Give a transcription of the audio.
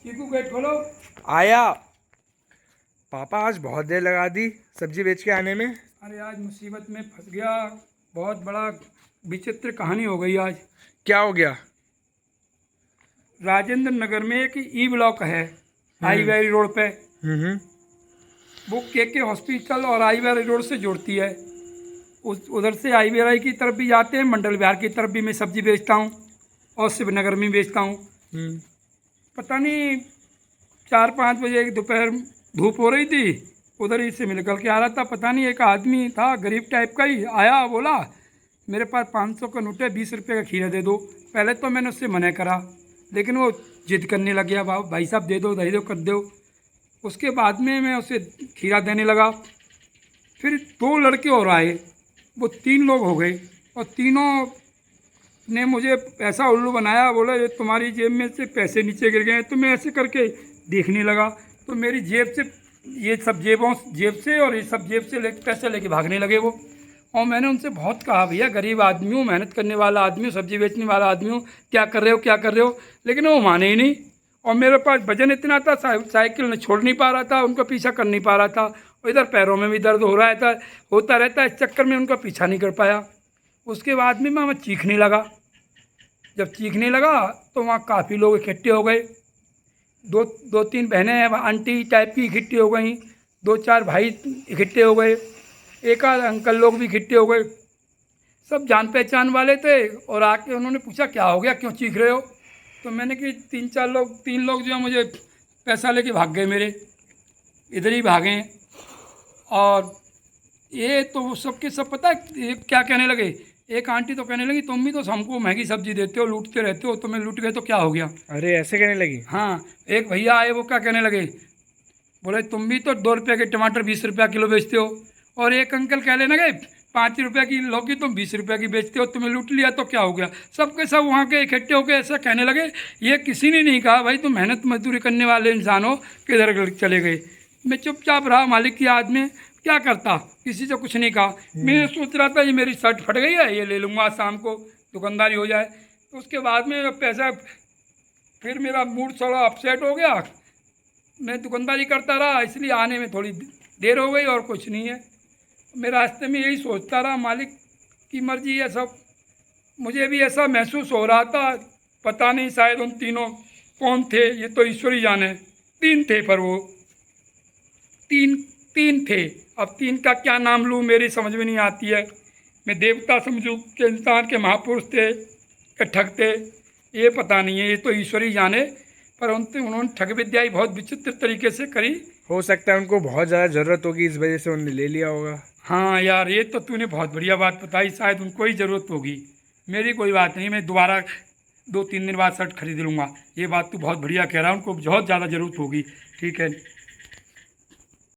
चीकू gate खोलो। आया। पापा आज बहुत देर लगा दी सब्जी बेच के आने में। अरे आज मुसीबत में फंस गया। बहुत बड़ा विचित्र कहानी हो गई आज। क्या हो गया? राजेंद्र नगर में एक ई ब्लॉक है आई वैली रोड पे। हम्म। वो के हॉस्पिटल और आई वैली रोड से जोड़ती है। उधर से आई वैली की तरफ भी जाते हैं, मंडल विहार की तरफ भी मैं सब्जी बेचता हूँ और शिवनगर में बेचता हूँ। पता नहीं 4-5 बजे दोपहर धूप हो रही थी, उधर ही से निकल के आ रहा था। पता नहीं एक आदमी था गरीब टाइप का ही आया, बोला मेरे पास 500 का नोट है, 20 रुपये का खीरा दे दो। पहले तो मैंने उससे मना करा, लेकिन वो जिद करने लग गया, भाई साहब दे दो कर दो। उसके बाद में मैं उसे खीरा देने लगा। फिर 2 लड़के और आए, वो 3 लोग हो गए और तीनों ने मुझे ऐसा उल्लू बनाया। बोला ये तुम्हारी जेब में से पैसे नीचे गिर गए हैं। तो मैं ऐसे करके देखने लगा तो मेरी जेब से ये सब जेब से और ये सब जेब से पैसे लेके भागने लगे वो। और मैंने उनसे बहुत कहा, भैया गरीब आदमी हूँ, मेहनत करने वाला आदमी हूँ, सब्जी बेचने वाला आदमी हूँ, क्या कर रहे हो क्या कर रहे हो। लेकिन वो माने ही नहीं। और मेरे पास वजन इतना था, साइकिल ने छोड़ नहीं पा रहा था, उनका पीछा कर नहीं पा रहा था। और इधर पैरों में भी दर्द हो रहा था, होता रहता है। इस चक्कर में उनका पीछा नहीं कर पाया। उसके बाद में मैं चीखने लगा। जब चीखने लगा तो वहाँ काफ़ी लोग इकट्ठे हो गए। दो तीन बहनें आंटी टाइप की इकट्ठी हो गई, 2-4 भाई इकट्ठे हो गए, एक आध अंकल लोग भी इकट्ठे हो गए। सब जान पहचान वाले थे। और आके उन्होंने पूछा क्या हो गया, क्यों चीख रहे हो। तो मैंने कि 3 लोग जो है मुझे पैसा लेके भाग गए, मेरे इधर ही भागे। और ये तो सबके सब पता है ये क्या कहने लगे। एक आंटी तो कहने लगी तुम भी तो हमको महंगी सब्जी देते हो, लूटते रहते हो, तुम्हें लूट गए तो क्या हो गया। अरे ऐसे कहने लगी? हाँ। एक भैया आए, वो क्या कहने लगे, बोले तुम भी तो 2 रुपये के टमाटर 20 रुपया किलो बेचते हो। और एक अंकल कहने लगे 5 रुपये की लौकी तुम 20 रुपये की बेचते हो, तुम्हें लूट लिया तो क्या हो गया। सबके सब वहाँ के इकट्ठे होकर ऐसा कहने लगे। ये किसी ने नहीं कहा भाई तुम मेहनत मजदूरी करने वाले इंसान हो, किधर चले गए। मैं चुपचाप रहा, मालिक की आदमी क्या करता, किसी से कुछ नहीं कहा। मैं सोच रहा था ये मेरी शर्ट फट गई है, ये ले लूँगा शाम को, दुकानदारी हो जाए। तो उसके बाद में पैसा, फिर मेरा मूड थोड़ा अपसेट हो गया। मैं दुकानदारी करता रहा, इसलिए आने में थोड़ी देर हो गई और कुछ नहीं है। मैं रास्ते में यही सोचता रहा, मालिक की मर्जी है सब। मुझे भी ऐसा महसूस हो रहा था। पता नहीं शायद उन तीनों कौन थे, ये तो ईश्वर ही जाने। 3 थे, पर वो तीन तीन थे। अब 3 का क्या नाम लूँ मेरी समझ में नहीं आती है। मैं देवता समझूँ कि इंसान के महापुरुष थे कि ठग थे, ये पता नहीं है, ये तो ईश्वर ही जाने। पर उन्होंने ठग विद्याई बहुत विचित्र तरीके से करी। हो सकता है उनको बहुत ज़्यादा ज़रूरत होगी, इस वजह से उन्होंने ले लिया होगा। हाँ यार, ये तो तूने बहुत बढ़िया बात बताई, शायद उनको ही ज़रूरत होगी। मेरी कोई बात नहीं, मैं दोबारा 2-3 दिन बाद शर्ट खरीद लूँगा। ये बात तू बहुत बढ़िया कह रहा है, उनको बहुत ज़्यादा ज़रूरत होगी। ठीक है।